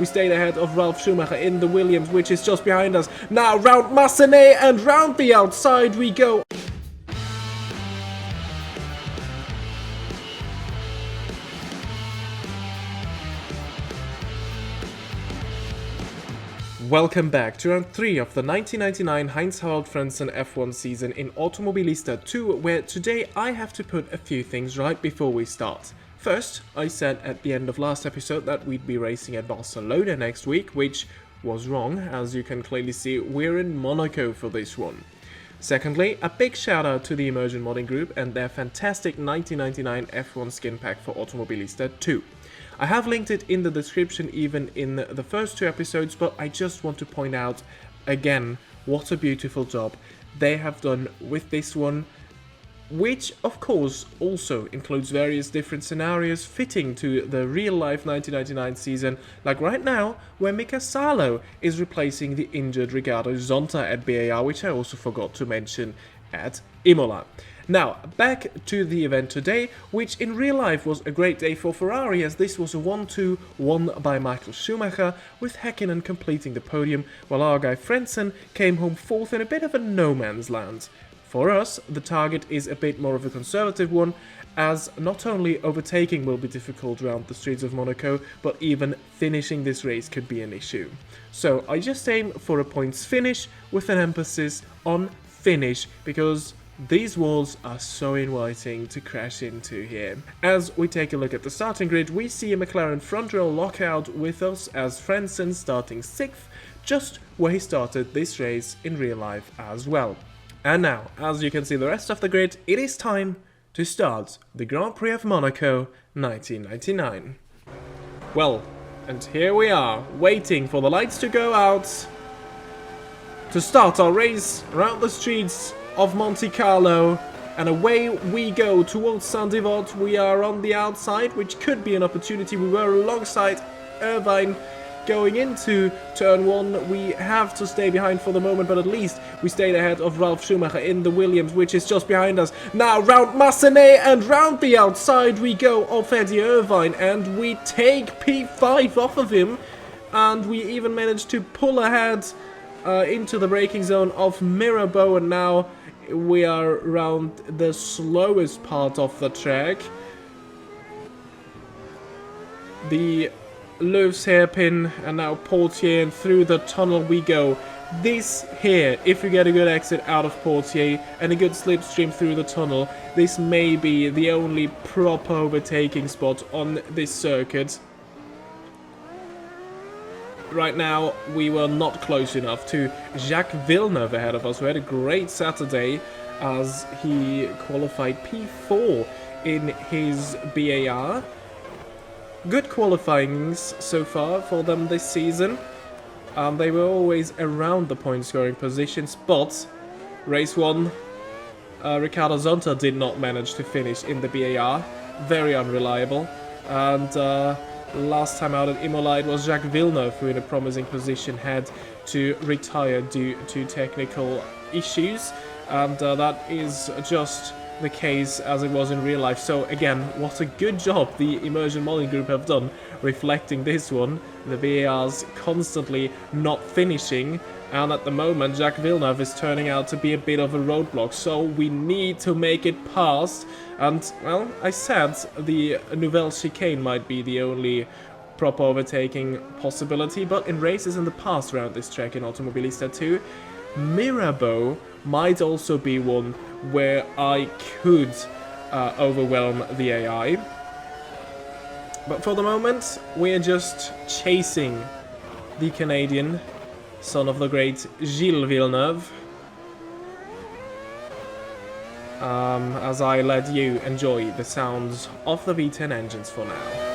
we stayed ahead of Ralf Schumacher in the Williams, which is just behind us. Now round Massenet and round the outside we go. Welcome back to round 3 of the 1999 Heinz-Harald Frentzen F1 season in Automobilista 2, where today I have to put a few things right before we start. First, I said at the end of last episode that we'd be racing at Barcelona next week, which was wrong. As you can clearly see, we're in Monaco for this one. Secondly, a big shout out to the Immersion Modding Group and their fantastic 1999 F1 skin pack for Automobilista 2. I have linked it in the description even in the first 2 episodes, but I just want to point out again what a beautiful job they have done with this one, which of course also includes various different scenarios fitting to the real life 1999 season, like right now where Mika Salo is replacing the injured Ricardo Zonta at BAR, which I also forgot to mention at Imola. Now, back to the event today, which in real life was a great day for Ferrari, as this was a 1-2 won by Michael Schumacher, with Häkkinen completing the podium, while our guy Frentzen came home 4th in a bit of a no-man's land. For us, the target is a bit more of a conservative one, as not only overtaking will be difficult around the streets of Monaco, but even finishing this race could be an issue. So I just aim for a points finish with an emphasis on finish, because these walls are so inviting to crash into here. As we take a look at the starting grid, we see a McLaren front row lockout with us as Frentzen starting 6th, just where he started this race in real life as well. And now, as you can see the rest of the grid, it is time to start the Grand Prix of Monaco 1999. Well, and here we are, waiting for the lights to go out to start our race around the streets of Monte Carlo, and away we go towards Saint-Devote. We are on the outside, which could be an opportunity. We were alongside Irvine going into turn 1. We have to stay behind for the moment, but at least we stayed ahead of Ralf Schumacher in the Williams, which is just behind us. Now round Massenet and round the outside we go of Eddie Irvine, and we take P5 off of him, and we even managed to pull ahead into the braking zone of Mirabeau, and now we are around the slowest part of the track. The Louv's hairpin, and now Portier, and through the tunnel we go. This here, if you get a good exit out of Portier and a good slipstream through the tunnel, this may be the only proper overtaking spot on this circuit. Right now, we were not close enough to Jacques Villeneuve ahead of us, who had a great Saturday as he qualified P4 in his BAR. Good qualifyings so far for them this season. They were always around the point scoring positions, but race 1, Ricardo Zonta did not manage to finish in the BAR. Very unreliable. And last time out at Imola, it was Jacques Villeneuve who in a promising position had to retire due to technical issues, and that is just the case as it was in real life. So again, what a good job the Immersion Modding Group have done reflecting this one. The VARs constantly not finishing, and at the moment Jacques Villeneuve is turning out to be a bit of a roadblock, so we need to make it past. And, well, I said the Nouvelle Chicane might be the only proper overtaking possibility, but in races in the past around this track in Automobilista 2, Mirabeau might also be one where I could overwhelm the AI. But for the moment, we're just chasing the Canadian, son of the great Gilles Villeneuve, as I let you enjoy the sounds of the V10 engines for now.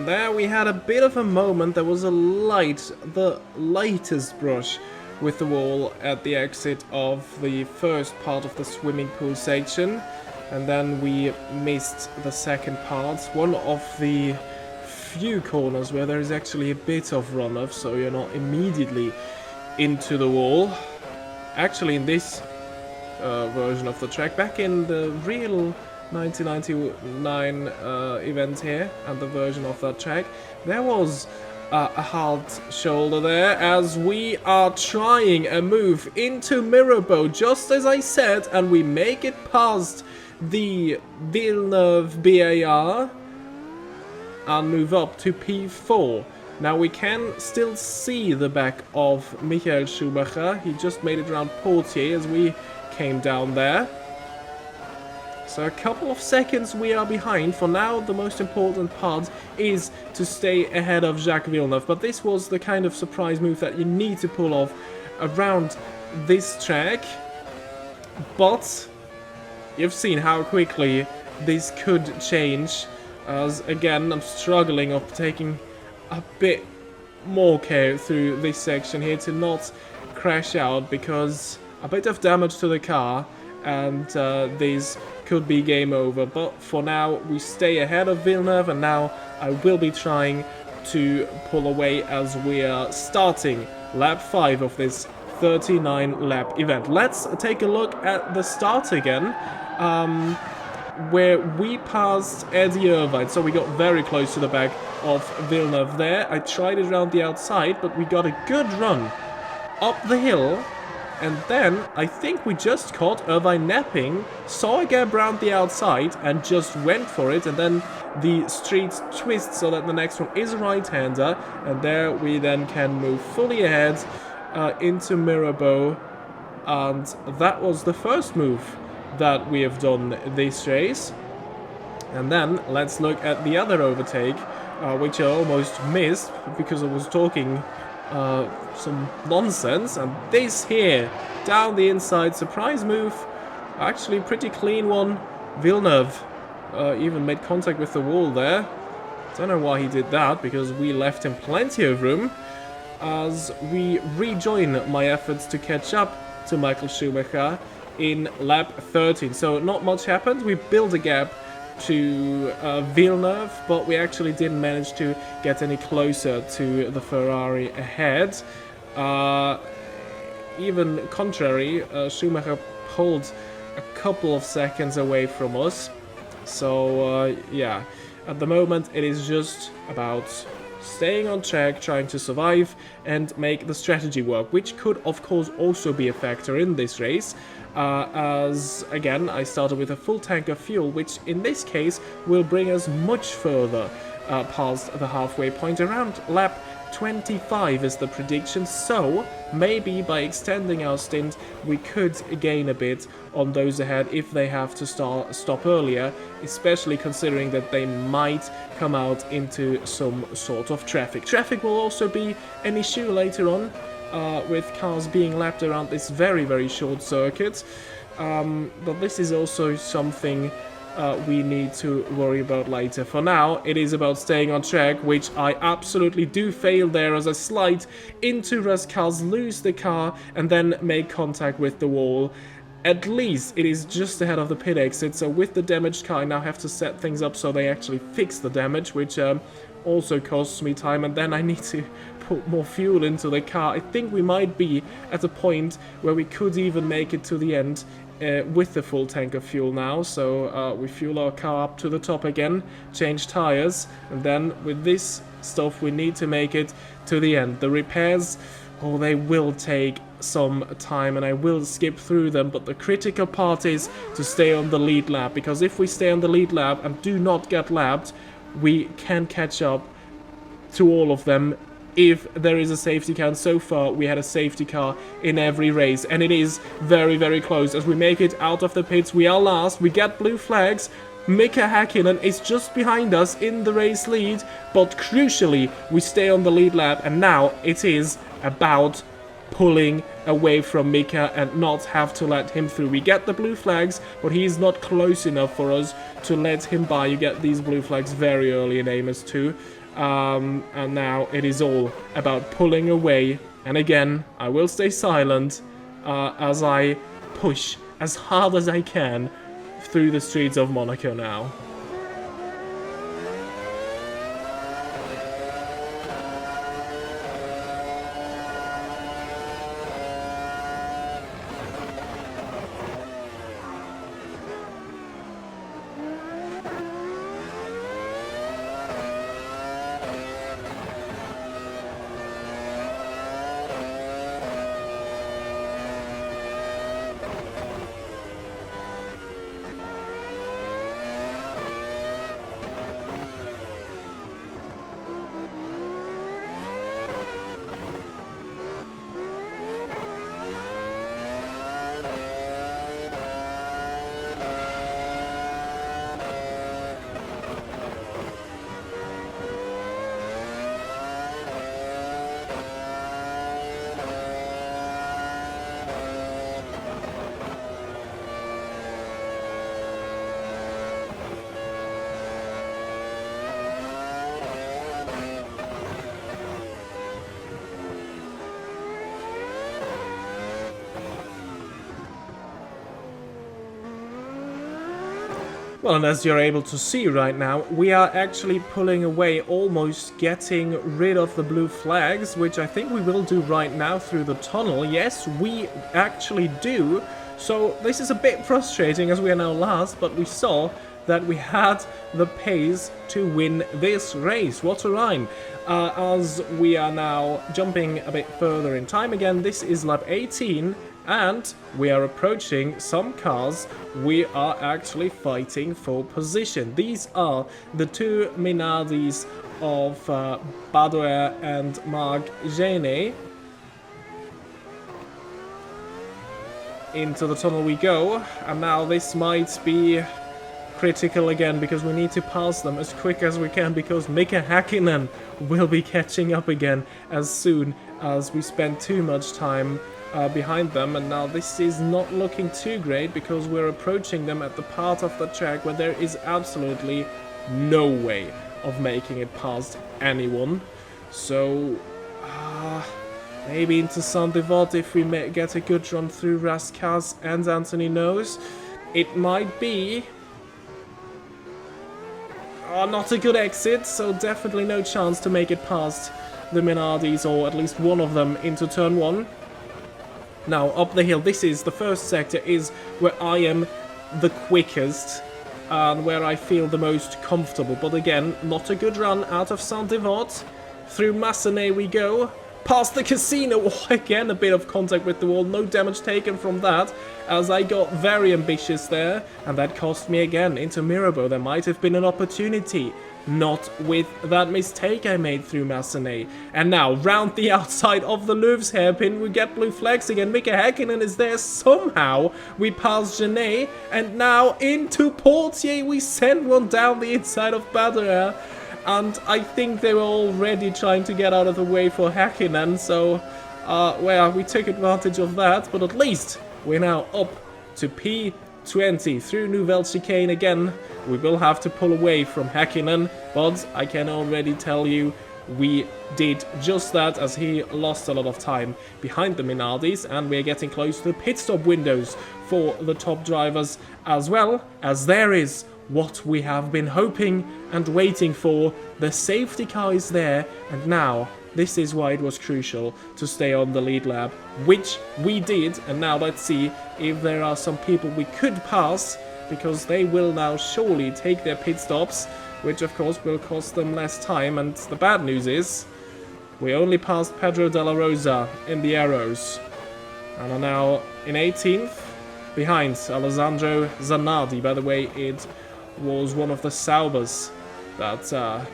there we had a bit of a moment. There was the lightest brush with the wall at the exit of the first part of the swimming pool section. And then we missed the second part. One of the few corners where there is actually a bit of runoff, so you're not immediately into the wall. Actually, in this version of the track, back in the real 1999 event here, and the version of that track, there was a hard shoulder there, as we are trying a move into Mirabeau, just as I said, and we make it past the Villeneuve BAR and move up to P4. Now we can still see the back of Michael Schumacher. He just made it around Portier as we came down there. So a couple of seconds we are behind. For now, the most important part is to stay ahead of Jacques Villeneuve. But this was the kind of surprise move that you need to pull off around this track. But you've seen how quickly this could change. As again, I'm struggling of taking a bit more care through this section here to not crash out, because a bit of damage to the car and this could be game over. But for now we stay ahead of Villeneuve, and now I will be trying to pull away as we are starting lap 5 of this 39 lap event. Let's take a look at the start again, where we passed Eddie Irvine, so we got very close to the back of Villeneuve there. I tried it around the outside, but we got a good run up the hill, and then I think we just caught Irvine napping, saw a gap around the outside and just went for it, and then the street twists so that the next one is a right-hander, and there we then can move fully ahead into Mirabeau, and that was the first move that we have done this race. And then let's look at the other overtake, which I almost missed because I was talking some nonsense. And this here, down the inside, surprise move, actually pretty clean one. Villeneuve even made contact with the wall there. Don't know why he did that, because we left him plenty of room. As we rejoin my efforts to catch up to Michael Schumacher in lap 13. So not much happened. We built a gap to Villeneuve, but we actually didn't manage to get any closer to the Ferrari ahead. Even contrary, Schumacher pulled a couple of seconds away from us. So yeah, at the moment it is just about staying on track, trying to survive and make the strategy work, which could of course also be a factor in this race, as again I started with a full tank of fuel, which in this case will bring us much further past the halfway point. Around lap 25 is the prediction, so maybe by extending our stint we could gain a bit on those ahead if they have to stop earlier, especially considering that they might come out into some sort of traffic. Traffic will also be an issue later on, with cars being lapped around this very short circuit, but this is also something we need to worry about later. For now, it is about staying on track, which I absolutely do fail there as I slide into Rascals, lose the car, and then make contact with the wall. At least it is just ahead of the pit exit, so with the damaged car I now have to set things up so they actually fix the damage, which also costs me time, and then I need to put more fuel into the car. I think we might be at a point where we could even make it to the end with the full tank of fuel now. So we fuel our car up to the top again, change tires, and then with this stuff we need to make it to the end. The repairs, oh, they will take some time and I will skip through them, but the critical part is to stay on the lead lap, because if we stay on the lead lap and do not get lapped, we can catch up to all of them if there is a safety car. And so far we had a safety car in every race, and it is very close. As we make it out of the pits, we are last, we get blue flags. Mika Häkkinen is just behind us in the race lead, but crucially we stay on the lead lap, and now it is about pulling away from Mika and not have to let him through. We get the blue flags, but he is not close enough for us to let him by. You get these blue flags very early in Amos too. And now it is all about pulling away. And again, I will stay silent as I push as hard as I can through the streets of Monaco now. Well, and as you're able to see right now, we are actually pulling away, almost getting rid of the blue flags, which I think we will do right now through the tunnel. Yes, we actually do. So this is a bit frustrating as we are now last, but we saw that we had the pace to win this race. What a rhyme. As we are now jumping a bit further in time again, this is lap 18. And we are approaching some cars. We are actually fighting for position. These are the two Minardis of Badoer and Marc Genet. Into the tunnel we go. And now this might be critical again because we need to pass them as quick as we can because Mika Häkkinen will be catching up again as soon as we spend too much time behind them. And now this is not looking too great because we're approaching them at the part of the track where there is absolutely no way of making it past anyone. So maybe into Saint-Devote if we get a good run through Raskas and Anthony Knows. It might be not a good exit, so definitely no chance to make it past the Minardis, or at least one of them, into turn 1. Now, up the hill, this is the first sector, is where I am the quickest and where I feel the most comfortable. But again, not a good run out of Saint-Devote. Through Massenet we go. Past the casino. Oh, again, a bit of contact with the wall. No damage taken from that, as I got very ambitious there. And that cost me again into Mirabeau. There might have been an opportunity. Not with that mistake I made through Massenet. And now, round the outside of the Louvre's hairpin, we get blue flags again. Mika Häkkinen is there somehow. We pass Genet. And now into Portier. We send one down the inside of Badoer. And I think they were already trying to get out of the way for Häkkinen. So, well, we took advantage of that. But at least we're now up to P20 through Nouvelle Chicane again. We will have to pull away from Häkkinen, but I can already tell you we did just that as he lost a lot of time behind the Minardis, and we're getting close to the pit stop windows for the top drivers as well, as there is what we have been hoping and waiting for. The safety car is there, and now this is why it was crucial to stay on the lead lap, which we did. And now let's see if there are some people we could pass, because they will now surely take their pit stops, which of course will cost them less time. And the bad news is we only passed Pedro de la Rosa in the arrows and are now in 18th behind Alessandro Zanardi. By the way, it was one of the Saubers that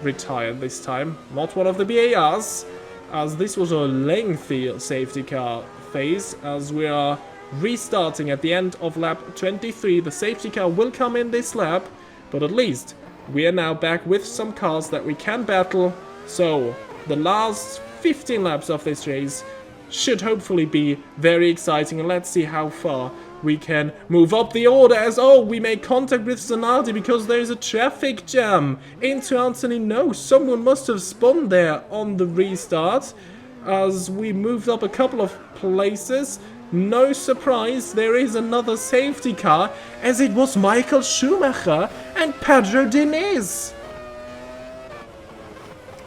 retired this time, not one of the BARs, as this was a lengthy safety car phase. As we are restarting at the end of lap 23, the safety car will come in this lap, but at least we are now back with some cars that we can battle. So the last 15 laps of this race should hopefully be very exciting. And let's see how far we can move up the order as, oh, we make contact with Zanardi because there's a traffic jam into Anthony. No, someone must have spun there on the restart as we moved up a couple of places. No surprise, there is another safety car as it was Michael Schumacher and Pedro Diniz.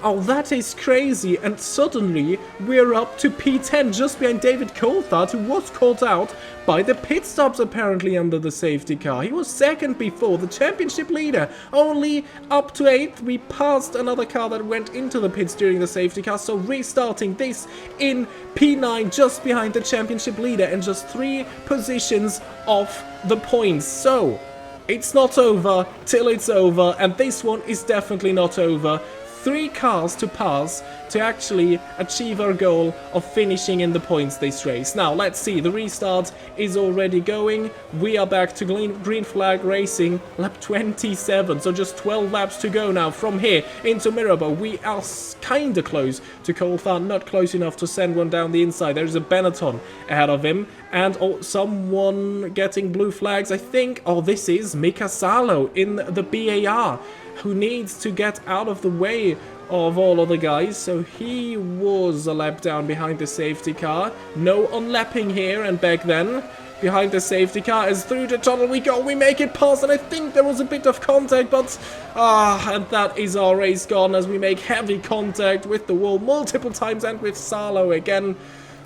Oh, that is crazy, and suddenly we're up to P10 just behind David Coulthard, who was caught out by the pit stops apparently under the safety car. He was second before, the championship leader, only up to 8th. We passed another car that went into the pits during the safety car, so restarting this in P9 just behind the championship leader and just 3 positions off the points. So, it's not over till it's over, and this one is definitely not over. 3 cars to pass to actually achieve our goal of finishing in the points this race. Now, let's see. The restart is already going. We are back to green flag racing, lap 27. So just 12 laps to go now from here into Mirabeau. We are kind of close to Coulthard, not close enough to send one down the inside. There's a Benetton ahead of him. And someone getting blue flags, I think. Oh, this is Mika Salo in the BAR, who needs to get out of the way of all other guys. So he was a lap down behind the safety car. No unlapping here, and back then behind the safety car as through the tunnel we go. We make it past, and I think there was a bit of contact, but and that is our race gone as we make heavy contact with the wall multiple times and with Salo again.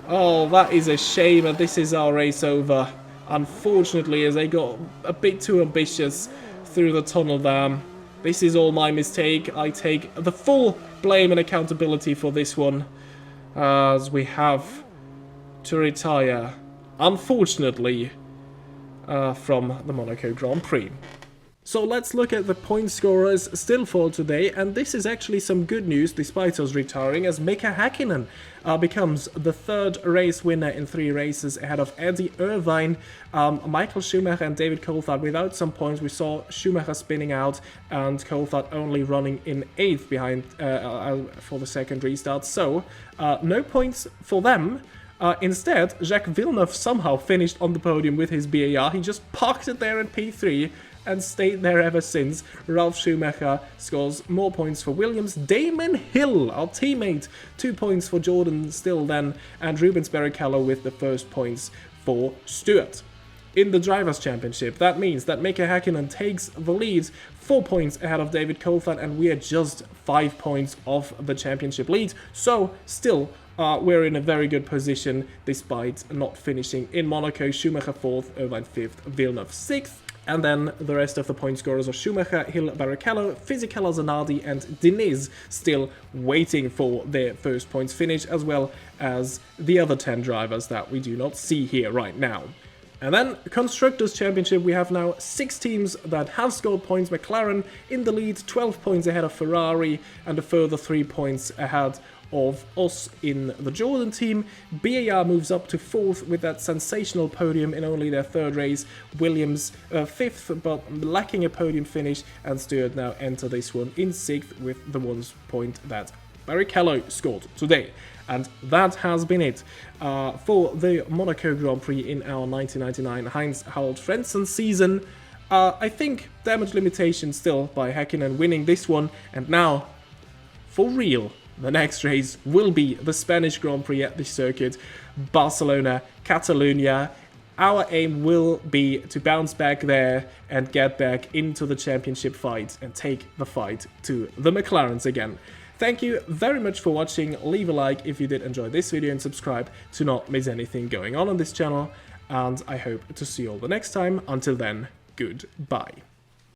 Oh, that is a shame, and this is our race over, unfortunately, as they got a bit too ambitious through the tunnel there. This is all my mistake. I take the full blame and accountability for this one, as we have to retire, unfortunately, from the Monaco Grand Prix. So let's look at the point scorers still for today, and this is actually some good news despite us retiring, as Mika Häkkinen becomes the 3rd race winner in 3 races ahead of Eddie Irvine, Michael Schumacher and David Coulthard without some points. We saw Schumacher spinning out and Coulthard only running in 8th behind for the 2nd restart, so no points for them. Instead, Jacques Villeneuve somehow finished on the podium with his BAR. He just parked it there in P3 and stayed there ever since. Ralf Schumacher scores more points for Williams. Damon Hill, our teammate, 2 points for Jordan still then, and Rubens Barrichello with the first points for Stewart. In the Drivers' Championship, that means that Mika Häkkinen takes the lead, 4 points ahead of David Coulthard, and we are just 5 points off the championship lead. So, still, we're in a very good position despite not finishing in Monaco. Schumacher 4th, Irvine 5th, Villeneuve 6th. And then the rest of the point scorers are Schumacher, Hill, Barrichello, Fisichella, Zanardi and Diniz still waiting for their first points finish, as well as the other 10 drivers that we do not see here right now. And then Constructors' Championship, we have now 6 teams that have scored points. McLaren in the lead, 12 points ahead of Ferrari, and a further 3 points ahead of us in the Jordan team. BAR moves up to 4th with that sensational podium in only their 3rd race. Williams 5th, but lacking a podium finish, and Stewart now enter this one in 6th with the 1 point that Barrichello scored today. And that has been it for the Monaco Grand Prix in our 1999 Heinz-Harald Frentzen season. I think damage limitation still by Häkkinen winning this one, and now, for real, the next race will be the Spanish Grand Prix at the circuit, Barcelona, Catalunya. Our aim will be to bounce back there and get back into the championship fight and take the fight to the McLarens again. Thank you very much for watching. Leave a like if you did enjoy this video and subscribe to not miss anything going on this channel. And I hope to see you all the next time. Until then, goodbye.